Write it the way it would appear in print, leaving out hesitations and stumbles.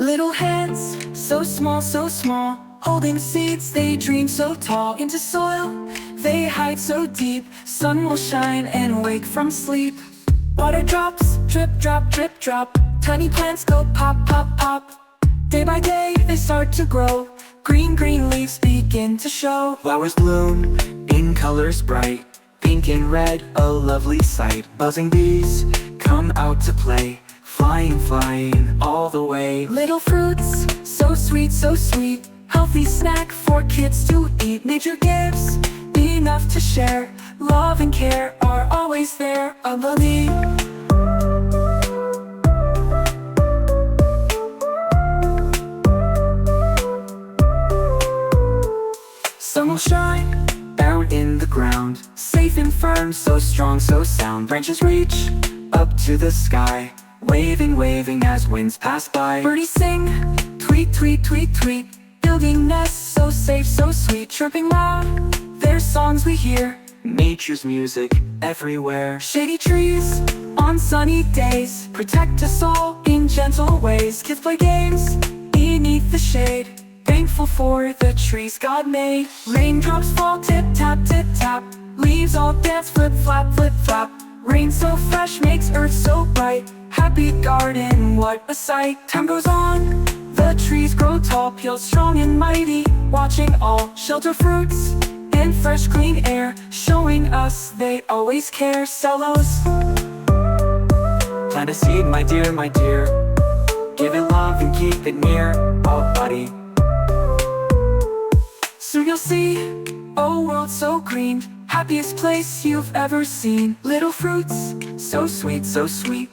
Little hands, so small, holding seeds, they dream so tall. Into soil, they hide so deep. Sun will shine and wake from sleep. Water drops, drip drop, drip drop. Tiny plants go pop, pop, pop. Day by day, they start to grow. Green, green leaves begin to show. Flowers bloom in colors bright, pink and red, a lovely sight. Buzzing bees come out to play, flying, flying all the way. Little fruits, so sweet, so sweet. Healthy snack for kids to eat. Nature gives enough to share. Love and care are always there. A lily. Sun will shine down in the ground, safe and firm, so strong, so sound. Branches reach up to the sky, waving, waving as winds pass by. Birdies sing, tweet, tweet, tweet, tweet. Building nests, so safe, so sweet. Chirping loud, their songs we hear. Nature's music everywhere. Shady trees on sunny days protect us all in gentle ways. Kids play games beneath the shade, thankful for the trees God made. Raindrops fall, tip tap, tip tap. Leaves all dance, flip flap, flip flap. Rain so fresh makes earth so bright. Happy garden, what a sight. Time goes on, the trees grow tall, peel strong and mighty. Watching all shelter fruits and fresh clean air, showing us they always care. Cellos, plant a seed, my dear, my dear. Give it love and keep it near. Oh buddy, soon you'll see a world so green, happiest place you've ever seen. Little fruits, so sweet, so sweet.